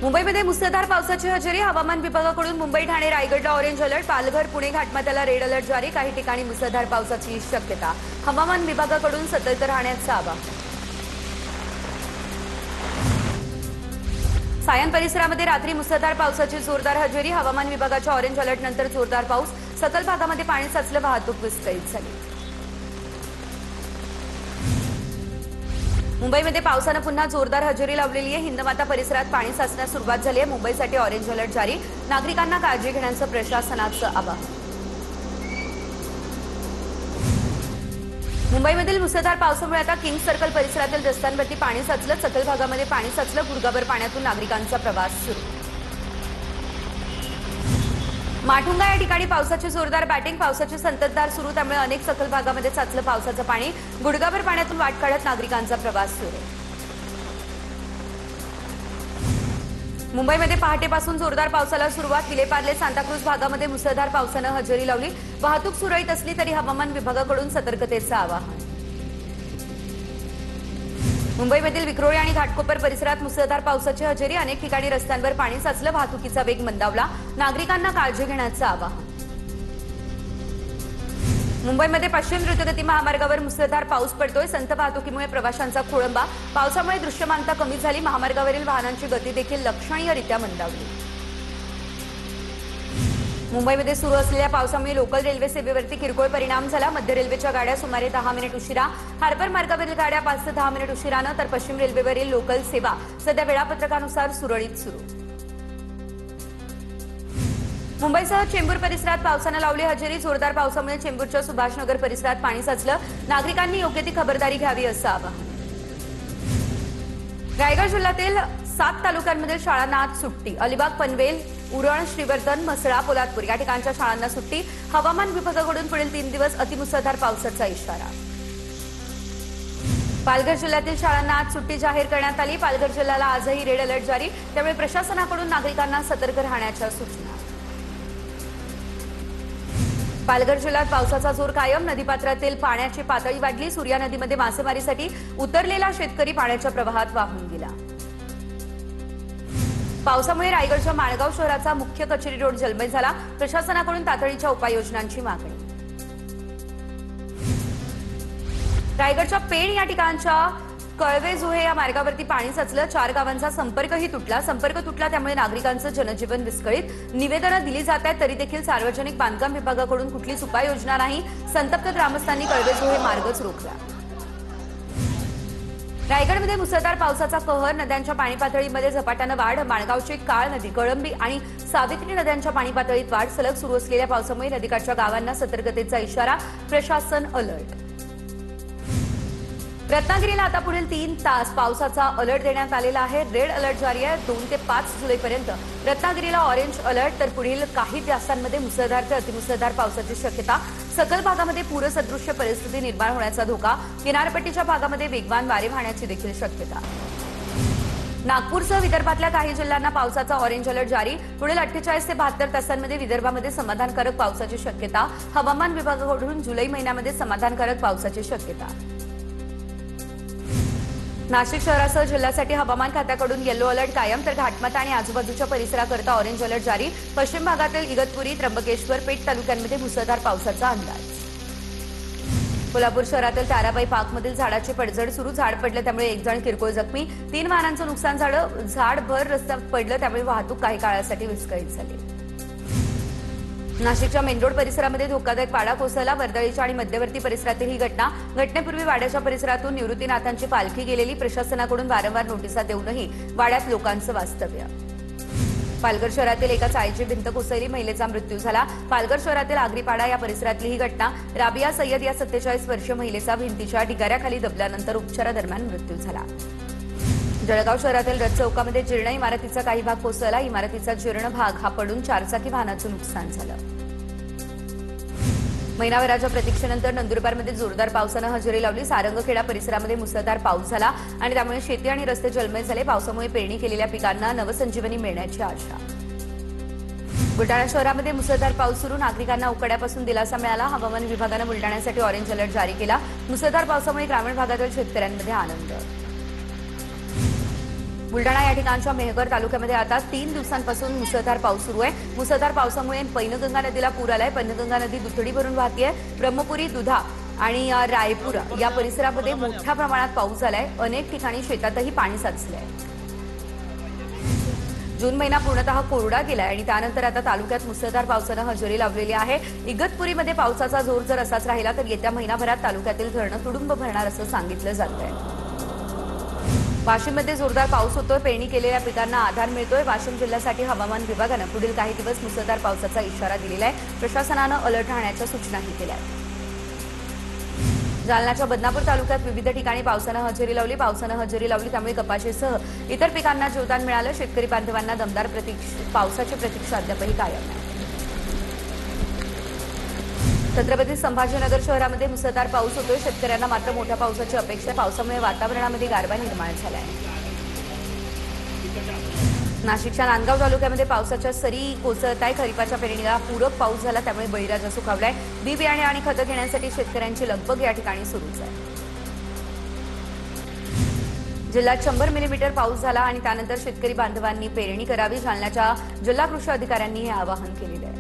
मुंबईमध्ये मुसळधार पावसाची हजेरी। हवामान विभागाकडून मुंबई, ठाणे, रायगडला ऑरेंज अलर्ट, पालघर, पुणे, घाटमाथ्याला रेड अलर्ट जारी। काही ठिकाणी मुसळधार पावसाची शक्यता। हवामान विभागाकडून सतर्क राहण्याचं आवाहन। सायन परिसरामध्ये रात्री मुसळधार पावसाची जोरदार हजेरी। हवामान विभागाच्या ऑरेंज अलर्ट नंतर जोरदार पाऊस। सखल भागामध्ये पाणी साचलं, वाहतूक विस्कळीत झाली। मुंबईमध्ये पावसानं पुन्हा जोरदार हजेरी लावलेली आहे। हिंदमाता परिसरात पाणी साचण्यास सुरुवात झाली आहे। मुंबईसाठी ऑरेंज अलर्ट जारी। नागरिकांना काळजी घेण्याचं प्रशासनाचं आवाहन। मुंबईमधील मुसळधार पावसामुळे आता किंग सर्कल परिसरातील रस्त्यांवरती पाणी साचलं। सखल भागामध्ये पाणी साचलं। गुडघाभर पाण्यातून नागरिकांचा प्रवास सुरू। माटुंगा या ठिकाणी पावसाची जोरदार बॅटिंग। पावसाची संततधार सुरू, त्यामुळे अनेक सखल भागामध्ये साचलं पावसाचं पाणी। गुडघाभर पाण्यातून वाट काढत नागरिकांचा प्रवास सुरू। मुंबईमध्ये पहाटेपासून जोरदार पावसाला सुरुवात। विलेपार्ले, सांताक्रूज भागामध्ये मुसळधार पावसानं हजेरी लावली। वाहतूक सुरळीत असली तरी हवामान विभागाकडून सतर्कतेचं आवाहन। मुंबईमधील विक्रोळी आणि घाटकोपर परिसरात मुसळधार पावसाची हजेरी। अनेक ठिकाणी रस्त्यांवर पाणी साचलं। वाहतुकीचा वेग मंदावला। नागरिकांना काळजी घेण्याचं आवाहन। मुंबईमध्ये पश्चिम द्रुतगती महामार्गावर मुसळधार पाऊस पडतोय। संत वाहतुकीमुळे प्रवाशांचा खोळंबा। पावसामुळे दृश्यमानता कमी झाली। महामार्गावरील वाहनांची गती देखील लक्षणीयरित्या मंदावली। मुंबईमध्ये सुरू असलेल्या पावसामुळे लोकल रेल्वे सेवेवरती किरकोळ परिणाम झाला। मध्य रेल्वेच्या गाड्या सुमारे 10 मिनिट उशिरा, हार्बर मार्गावरील गाड्या 5 ते 10 मिनिट उशिरानं, तर पश्चिम रेल्वेवरील लोकल सेवा सध्या वेळापत्रकानुसार सुरळीत सुरू। मुंबईसह चेंबूर परिसरात पावसानं लावली हजेरी। जोरदार पावसामुळे चेंबूरच्या सुभाषनगर परिसरात पाणी साचलं। नागरिकांनी योग्य ती खबरदारी घ्यावी असं आवाहन। रायगड जिल्ह्यातील 7 तालुक्यांमधील शाळांना आज सुट्टी। अलिबाग, पनवेल, उरण, श्रीवर्धन, म्हसळा, पोलादपूर या ठिकाणच्या शाळांना सुट्टी। हवामान विभागाकडून पुढील 3 दिवस अतिमुसळधार पावसाचा इशारा। पालघर जिल्ह्यातील शाळांना आज सुट्टी जाहीर करण्यात आली। पालघर जिल्ह्याला आजही रेड अलर्ट जारी, त्यामुळे प्रशासनाकडून नागरिकांना सतर्क राहण्याच्या सूचना। पालघर जिल्ह्यात पावसाचा जोर कायम। नदीपात्रातील पाण्याची पातळी वाढली। सूर्या नदीमध्ये मासेमारीसाठी उतरलेला शेतकरी पाण्याच्या प्रवाहात वाहून गेला। पावसामुळे रायगडच्या माणगाव शहराचा मुख्य कचेरी रोड जलमय झाला। प्रशासनाकडून तातडीच्या उपाययोजनांची मागणी। रायगडच्या पेण या ठिकाणच्या कळवे जोहे या मार्गावरती पाणी साचलं। 4 गावांचा संपर्कही तुटला। संपर्क तुटला त्यामुळे नागरिकांचं जनजीवन विस्कळीत। निवेदनं दिली जात आहेत तरी देखील सार्वजनिक बांधकाम विभागाकडून कुठलीच उपाययोजना नाही। संतप्त ग्रामस्थांनी कळवे जोहे मार्गच रोखला। रायगडमध्ये मुसळधार पावसाचा कहर। नद्यांच्या पाणी पातळीमध्ये झपाट्यानं वाढ। माणगावची काळ नदी, कळंबी आणि सावित्री नद्यांच्या पाणी पातळीत वाढ। सलग सुरू असलेल्या पावसामुळे नदीकाठच्या गावांना सतर्कतेचा इशारा। प्रशासन अलर्ट। रत्नागिरीला आता पुढील 3 तास पावसाचा अलर्ट देण्यात आलेला आहे। रेड अलर्ट जारी आहे। 2 ते 5 जुलैपर्यंत रत्नागिरीला ऑरेंज अलर्ट, तर पुढील काही तासांमध्ये मुसळधार ते अतिमुसळधार पावसाची शक्यता। सखल भागामध्ये पूरसदृश्य परिस्थिती निर्माण होण्याचा धोका। किनारपट्टीच्या भागामध्ये वेगवान वारे वाहण्याची देखील शक्यता। नागपूरसह विदर्भातल्या काही जिल्ह्यांना पावसाचा ऑरेंज अलर्ट जारी। पुढील 48 ते 72 तासांमध्ये विदर्भामध्ये समाधानकारक पावसाची शक्यता। हवामान विभागाकडून जुलै महिन्यामध्ये समाधानकारक पावसाची शक्यता। नाशिक शहरासह जिल्ह्यासाठी हवामान खात्याकडून येलो अलर्ट कायम, तर घाटमाथा आणि आजूबाजूच्या परिसराकरता ऑरेंज अलर्ट जारी। पश्चिम भागातील इगतपुरी, त्र्यंबकेश्वर, पेठ तालुक्यांमध्ये मुसळधार पावसाचा अंदाज। कोल्हापूर शहरातील ताराबाई पार्कमधील झाडाची पडझड सुरू। झाड पडलं त्यामुळे 1 जण किरकोळ जखमी। 3 वाहनांचं नुकसान झालं। झाड भर रस्त्यात पडलं त्यामुळे वाहतूक काही काळासाठी विस्कळीत झाली। नाशिकच्या मेनरोड परिसरामध्ये धोकादायक वाडा कोसळला। वर्दळीच्या आणि मध्यवर्ती परिसरातील ही घटना। घटनेपूर्वी वाड्याच्या परिसरातून निवृत्तीनाथांची पालखी गेलेली। प्रशासनाकडून वारंवार नोटिसा देऊनही वाड्यात लोकांचं वास्तव्य। पालघर शहरातील एका चाळीची भिंत कोसळली। महिलेचा मृत्यू झाला। पालघर शहरातील आगरीपाडा या परिसरातली ही घटना। राबिया सय्यद या 47 वर्षीय महिलेचा भिंतीच्या ढिगाऱ्याखाली दबल्यानंतर उपचारादरम्यान मृत्यू झाला। जळगाव शहरातील रथ चौकामध्ये जीर्ण इमारतीचा काही भाग कोसळला। इमारतीचा जीर्ण भाग हा पडून 4 चाकी वाहनाचं नुकसान झालं। महिनाभराच्या प्रतीक्षेनंतर नंदुरबारमध्ये जोरदार पावसानं हजेरी लावली। सारंगखेडा परिसरामध्ये मुसळधार पाऊस झाला आणि त्यामुळे शेती आणि रस्ते जलमय झाले। पावसामुळे पेरणी केलेल्या पिकांना नवसंजीवनी मिळण्याची आशा। बुलडाणा शहरामध्ये मुसळधार पाऊस सुरू। नागरिकांना उकाड्यापासून दिलासा मिळाला। हवामान विभागानं बुलडाण्यासाठी ऑरेंज अलर्ट जारी केला। मुसळधार पावसामुळे ग्रामीण भागातील शेतकऱ्यांमध्ये आनंद। बुलडाणा या ठिकाणच्या मेहकर तालुक्यामध्ये आता 3 दिवसांपासून मुसळधार पाऊस सुरू आहे। मुसळधार पावसामुळे पैनगंगा नदीला पूर आलाय। पैनगंगा नदी दुथडी भरून वाहतीये। ब्रह्मपुरी, दुधा आणि रायपुरा या परिसरामध्ये मोठ्या प्रमाणात पाऊस झालाय। अनेक ठिकाणी शेतातही पाणी साचलंय। जून महिना पूर्णतः कोरडा गेलाय आणि त्यानंतर आता तालुक्यात मुसळधार पावसानं हजेरी लावलेली आहे। इगतपुरीमध्ये पावसाचा जोर जर असाच राहिला तर येत्या महिनाभरात तालुक्यातील धरणं तुडुंब भरणार असं सांगितलं जातंय। वाशिममध्ये जोरदार पाऊस होतोय। पेरणी केलेल्या पिकांना आधार मिळतोय। वाशिम जिल्ह्यासाठी हवामान विभागानं पुढील काही दिवस मुसळधार पावसाचा इशारा दिलेला आहे। प्रशासनानं अलर्ट राहण्याच्या सूचनाही केल्या आहेत। जालन्याच्या बदनापूर तालुक्यात विविध ठिकाणी पावसानं हजेरी लावली त्यामुळे कपाशीसह इतर पिकांना जीवदान मिळालं। शेतकरी बांधवांना दमदार पावसाची प्रतीक्षा अद्यापही कायम आहे। छत्रपती संभाजीनगर शहरामध्ये मुसळधार पाऊस होतोय। शेतकऱ्यांना मात्र मोठ्या पावसाची अपेक्षा। पावसामुळे वातावरणामध्ये गारवा निर्माण झाला आहे। नाशिकच्या नांदगाव तालुक्यामध्ये पावसाच्या सरी कोसळत आहे। खरीपाच्या पेरणीला पूरक पाऊस झाला त्यामुळे बळीराजा सुखावलाय। बी बियाणे आणि खतं घेण्यासाठी शेतकऱ्यांची लगबग या ठिकाणी सुरूच आहे। जिल्ह्यात 100 मिलीमीटर पाऊस झाला आणि त्यानंतर शेतकरी बांधवांनी पेरणी करावी। जालन्याच्या जिल्हा कृषी अधिकाऱ्यांनी हे आवाहन केलेलं आहे।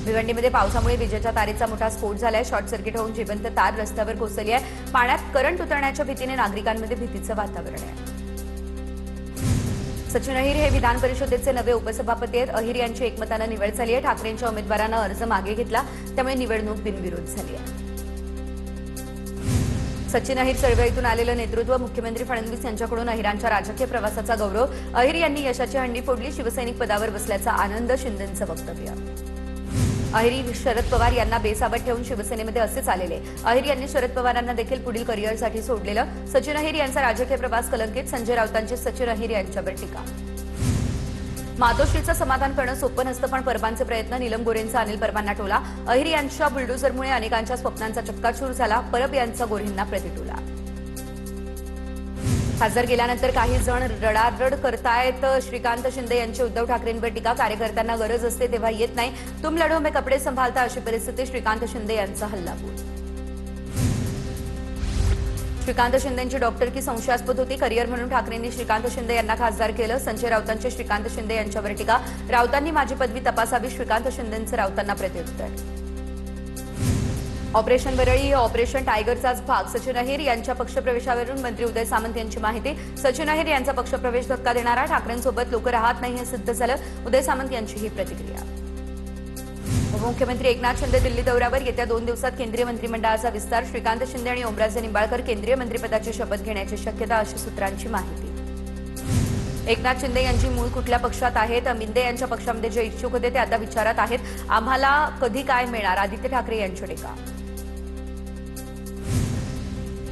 भिवंडीमध्ये पावसामुळे विजेच्या तारेचा मोठा स्फोट झालाय। शॉर्ट सर्किट होऊन जिवंत तार रस्त्यावर कोसळली आहे। पाण्यात करंट उतरण्याच्या भीतीने नागरिकांमध्ये भीतीचं वातावरण आहे। सचिन अहिर हे विधान परिषदेचे नवे उपसभापती आहेत। अहिर यांची एकमतानं निवड झाली आहे। ठाकरेंच्या उमेदवारानं अर्ज मागे घेतला त्यामुळे निवडणूक बिनविरोध झाली आहे। सचिन अहिर चळवळीतून आलेलं नेतृत्व। मुख्यमंत्री फडणवीस यांच्याकडून अहिरांच्या राजकीय प्रवासाचा गौरव। अहिर यांनी यशाची हंडी फोडली। शिवसैनिक पदावर बसल्याचा आनंद। शिंदेंचं वक्तव्य। अहिर शरद पवार यांना बेसावत ठेवून शिवसेनेमध्ये असेच आलेले। अहिर यांनी शरद पवारांना देखील पुढील करिअरसाठी सोडलेलं। सचिन अहिर यांचा राजकीय प्रवास कलंकित। संजय राऊतांची सचिन अहिर यांच्यावर टीका। मातोश्रीचं समाधान करणं सोपं नसतं पण परबांचे प्रयत्न। नीलम गोरेंचा अनिल परबांना टोला। अहिर यांच्या बुलडोझरमुळे अनेकांच्या स्वप्नांचा चक्काचूर झाला। परब यांचा गोरेंना प्रतिटोला। खासदार गेल्यानंतर काही जण रडारड करतायत। श्रीकांत शिंदे यांची उद्धव ठाकरेंवर टीका। कार्यकर्त्यांना गरज असते तेव्हा येत नाही। तुम लढो में कपडे संभालता अशी परिस्थिती। श्रीकांत शिंदे यांचा हल्लाबोल। श्रीकांत शिंदेंची डॉक्टरकी संशयास्पद होती। करिअर म्हणून ठाकरेंनी श्रीकांत शिंदे यांना खासदार केलं। संजय राऊतांची श्रीकांत शिंदे यांच्यावर टीका। राऊतांनी माझी पदवी तपासावी। श्रीकांत शिंदेंचं राऊतांना प्रत्युत्तर। ऑपरेशन वरळी हे ऑपरेशन टायगरचाच भाग। सचिन अहिर यांच्या पक्षप्रवेशावरून मंत्री उदय सामंत यांची माहिती। सचिन अहिर यांचा पक्षप्रवेश धक्का देणारा। ठाकरेंसोबत लोक राहत नाही हे सिद्ध झालं। उदय सामंत यांची ही प्रतिक्रिया। उपमुख्यमंत्री एकनाथ शिंदे दिल्ली दौऱ्यावर। येत्या 2 दिवसात केंद्रीय मंत्रिमंडळाचा विस्तार। श्रीकांत शिंदे आणि ओमराजे निंबाळकर केंद्रीय मंत्रिपदाची शपथ घेण्याची शक्यता अशी सूत्रांची माहिती। एकनाथ शिंदे यांची मूळ कुठल्या पक्षात आहेत? मिंदे यांच्या पक्षामध्ये जे इच्छुक होते ते आता विचारत आहेत। आम्हाला कधी काय मिळणार? आदित्य ठाकरे यांची टीका।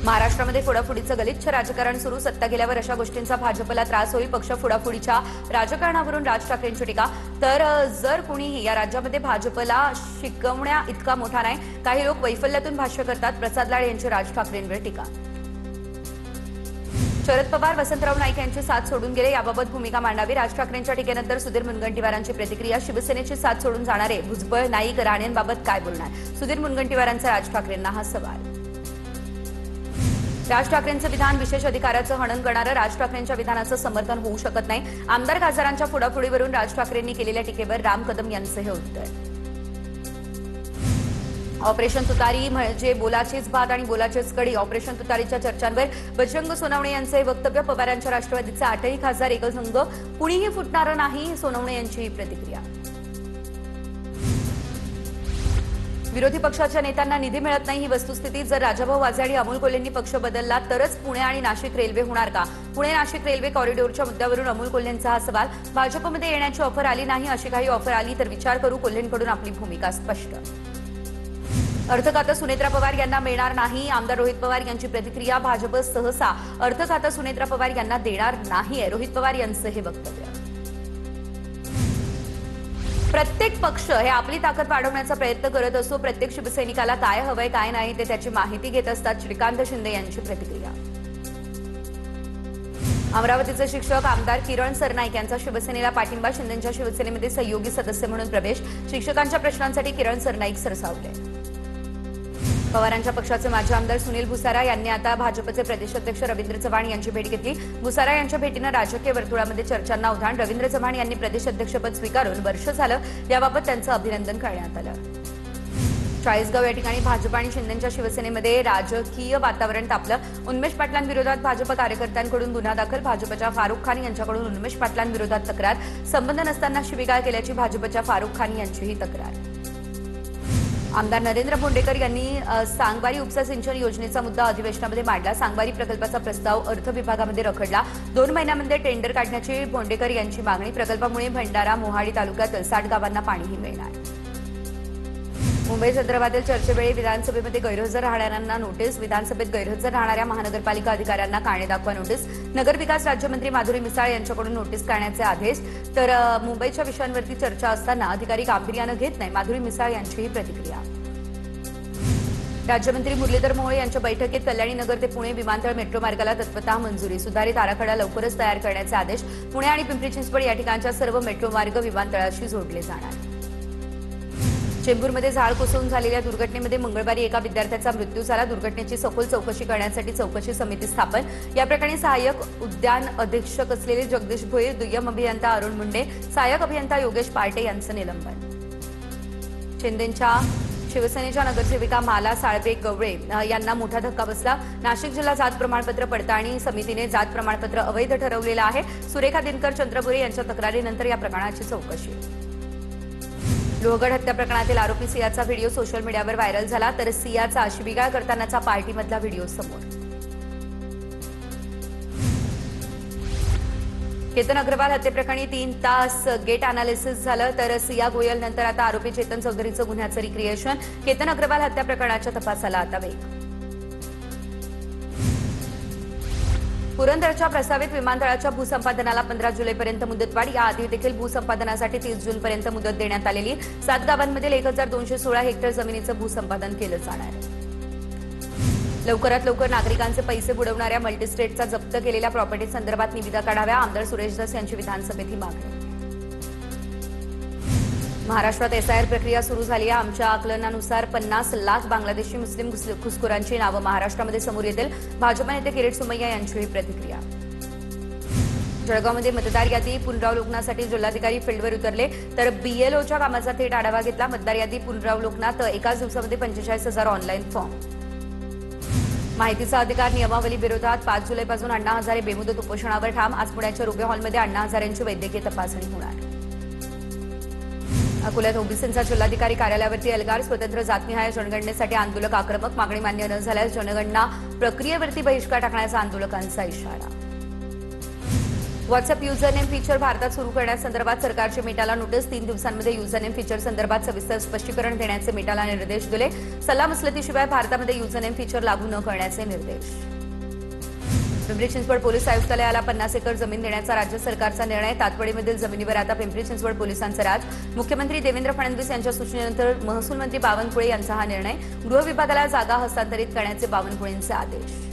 महाराष्ट्रामध्ये फोडाफोडीचं गलिच्छ राजकारण सुरू। सत्ता गेल्यावर अशा गोष्टींचा भाजपला त्रास होईल। पक्ष फोडाफोडीच्या राजकारणावरून राज ठाकरेंची टीका। तर जर कुणीही या राज्यामध्ये भाजपला शिकवण्या इतका मोठा नाही। काही लोक वैफल्यातून भाष्य करतात। प्रसाद लाड यांची राज ठाकरेंवर टीका। शरद पवार वसंतराव नाईक यांची साथ सोडून गेले याबाबत भूमिका मांडावी। राज ठाकरेंच्या टीकेनंतर सुधीर मुनगंटीवारांची प्रतिक्रिया। शिवसेनेची साथ सोडून जाणारे भुजबळ, नाईक, राणेंबाबत काय बोलणार? सुधीर मुनगंटीवारांचा राज ठाकरेंना हा सवाल। राज ठाकरेंचं विधान विशेष अधिकाराचं हनन करणारं। राज ठाकरेंच्या विधानाचं समर्थन होऊ शकत नाही। आमदार खासदारांच्या फोडाफोडीवरून राज ठाकरेंनी केलेल्या टीकेवर राम कदम यांचं हे उत्तर। ऑपरेशन तुतारी म्हणजे बोलाचीच भात आणि बोलाचीच कडी। ऑपरेशन तुतारीच्या चर्चांवर बजरंग सोनवणे यांचं हे वक्तव्य। पवारांच्या राष्ट्रवादीचे 8ही खासदार एकसंघ। कुणीही फुटणारं नाही। सोनवणे यांची प्रतिक्रिया। विरोधी पक्षाच्या नेत्यांना निधी मिळत नाही ही वस्तुस्थिती। जर राजाभाऊ वाजे आणि अमोल कोल्हेंनी पक्ष बदलला तरच पुणे आणि नाशिक रेल्वे होणार का? पुणे नाशिक रेल्वे कॉरिडॉरच्या मुद्द्यावरून अमोल कोल्हेंचा हा सवाल। भाजपमध्ये येण्याची ऑफर आली नाही। अशी काही ऑफर आली तर विचार करू। कोल्हेंकडून आपली भूमिका स्पष्ट। अर्थ खातं सुनेत्रा पवार यांना मिळणार नाही। आमदार रोहित पवार यांची प्रतिक्रिया। भाजप सहसा अर्थ खातं सुनेत्रा पवार यांना देणार नाहीये। रोहित पवार यांचं हे वक्तव्य। प्रत्येक पक्ष हे आपली ताकद वाढवण्याचा प्रयत्न करत असतो। प्रत्येक शिवसैनिकाला काय हवंय काय नाही ते त्याची माहिती घेत असतात। श्रीकांत शिंदे यांची प्रतिक्रिया। अमरावतीचे शिक्षक आमदार किरण सरनाईक यांचा शिवसेनेला पाठिंबा। शिंदेंच्या शिवसेनेमध्ये सहयोगी सदस्य म्हणून प्रवेश। शिक्षकांच्या प्रश्नांसाठी किरण सरनाईक सरसावले। पवारांच्या पक्षाचे माजी आमदार सुनील भुसारा यांनी आता भाजपचे प्रदेशाध्यक्ष रवींद्र चव्हाण यांची भेट घेतली। भुसारा यांच्या भेटीनं राजकीय वर्तुळामध्ये चर्चांना उधाण। रवींद्र चव्हाण यांनी प्रदेशाध्यक्षपद स्वीकारून वर्ष झालं, याबाबत त्यांचं अभिनंदन करण्यात आलं। चाळीसगाव या ठिकाणी भाजप आणि शिंदेच्या शिवसेनेमध्ये राजकीय वातावरण तापलं। उन्मेष पाटलांविरोधात भाजप कार्यकर्त्यांकडून गुन्हा दाखल। भाजपच्या फारुख खान यांच्याकडून उन्मेष पाटलांविरोधात तक्रार। संबंध नसताना शिवीगाळ केल्याची भाजपच्या फारुख खान यांचीही तक्रार। आमदार नरेंद्र भोंडेकर यांनी सांगवारी उपसा सिंचन योजनेचा मुद्दा अधिवेशनामध्ये मांडला। सांगवारी प्रकल्पाचा प्रस्ताव अर्थ विभागामध्ये रखडला। 2 महिन्यांमध्ये टेंडर काढण्याची भोंडेकर यांची मागणी। प्रकल्पामुळे भंडारा मोहाडी तालुक्यात 60 गावांना पाणीही मिळणार। मुंबई हैदराबादील चर्चेवेळी विधानसभेमध्ये गैरहजर राहणाऱ्यांना नोटीस। विधानसभेत गैरहजर राहणाऱ्या महानगरपालिका अधिकाऱ्यांना कारणे दाखवा नोटीस। नगरविकास राज्यमंत्री माधुरी मिसाळ यांच्याकडून नोटीस काढण्याचे आदेश। तर मुंबईच्या विषयांवरती चर्चा असताना अधिकारी गांभीर्यानं घेत नाही, माधुरी मिसाळ यांचीही प्रतिक्रिया। राज्यमंत्री मुरलीधर मोहोळ यांच्या बैठकीत कल्याणी नगर ते पुणे विमानतळ मेट्रो मार्गाला तत्वतः मंजुरी। सुधारित आराखडा लवकरच तयार करण्याचे आदेश। पुणे आणि पिंपरी चिंचवड या ठिकाणच्या सर्व मेट्रो मार्ग विमानतळाशी जोडले जाणार। चेंबूरमध्ये झाड कोसळून झालेल्या दुर्घटनेमध्ये मंगळवारी एका विद्यार्थ्याचा मृत्यू झाला। दुर्घटनेची सखोल चौकशी करण्यासाठी चौकशी समिती स्थापन। या प्रकरणी सहाय्यक उद्यान अधीक्षक असलेले जगदीश भोईर, दुय्यम अभियंता अरुण मुंडे, सहाय्यक अभियंता योगेश पार्टे यांचं निलंबन। शिंदेच्या शिवसेनेच्या नगरसेविका माला साळवे गवळे यांना मोठा धक्का बसला। नाशिक जिल्हा जात प्रमाणपत्र पडताळणी समितीने जात प्रमाणपत्र अवैध ठरवलेलं आहे। सुरेखा दिनकर चंद्रपुरे यांच्या तक्रारीनंतर या प्रकरणाची चौकशी। लोहगड हत्या प्रकरणातील आरोपी सियाचा व्हिडिओ सोशल मीडियावर व्हायरल झाला। तर सियाचा शिवीगाळ करतानाचा पार्टीमधला व्हिडिओ समोर। केतन अग्रवाल हत्येप्रकरणी 3 तास गेट अनालिसिस झालं। तर सिया गोयल नंतर आता आरोपी चेतन चौधरीचं गुन्ह्याचं रिक्रिएशन। केतन अग्रवाल हत्या प्रकरणाच्या तपासाला आता वेग। पुरंदरच्या प्रस्तावित विमानतळाच्या भूसंपादनाला 15 जुलैपर्यंत मुदतवाढ। याआधी देखील भूसंपादनासाठी 30 जूनपर्यंत मुदत देण्यात आलेली। 7 गावांमध्ये 1216 हेक्टर जमिनीचं भूसंपादन केलं जाणार आहे। लवकरात लवकर नागरिकांचे पैसे बुडवणाऱ्या मल्टीस्टेटचा जप्त केलेल्या प्रॉपर्टी संदर्भात निविदा काढाव्या। आमदार सुरेश धस यांची विधानसभेत ही मागणी। महाराष्ट्रात एसआयआर प्रक्रिया सुरू झाली आहे। आमच्या आकलनानुसार 50 लाख बांगलादेशी मुस्लिम घुसखोरांची नावं महाराष्ट्रामध्ये समोर येतील। भाजप नेते किरीट सोमय्या यांचीही प्रतिक्रिया। जळगावमध्ये मतदार यादी पुनरावलोकनासाठी जिल्हाधिकारी फील्डवर उतरले। तर बीएलओच्या कामाचा थेट आढावा घेतला। मतदार यादी पुनरावलोकनात एकाच दिवसामध्ये 45,000 ऑनलाईन फॉर्म। माहितीचा अधिकार नियमावली विरोधात 5 जुलैपासून अण्णा हजारे बेमुदत उपोषणावर ठाम। आज पुण्याच्या रुबे हॉलमध्ये अण्णा हजारेंची वैद्यकीय तपासणी होणार। अकोल्यात ओबीसींचा जिल्हाधिकारी कार्यालयावरती एल्गार। स्वतंत्र जातनिहाय जनगणनेसाठी आंदोलक आक्रमक। मागणी मान्य न झाल्यास जनगणना प्रक्रियेवरती बहिष्कार टाकण्याचा आंदोलकांचा इशारा। व्हॉट्सअप युजरनेम फीचर भारतात सुरू करण्यासंदर्भात सरकारची मेटाला नोटीस। 3 दिवसांमध्ये युजरनेम फीचर संदर्भात सविस्तर स्पष्टीकरण देण्याचे मेटाला निर्देश दिले। सल्लामसलतीशिवाय भारतामध्ये युजरनेम फीचर लागू न करण्याचे निर्देश। पिंपरी चिंचवड पोलीस आयुक्तालयाला 50 एकर जमीन देण्याचा राज्य सरकारचा निर्णय। तातवडीमधील जमिनीवर आता पिंपरी चिंचवड पोलिसांचं राज। मुख्यमंत्री देवेंद्र फडणवीस यांच्या सूचनेनंतर महसूल मंत्री बावनकुळे यांचा हा निर्णय। गृह विभागाला जागा हस्तांतरित करण्याचे बावनकुळेंचे आदेश।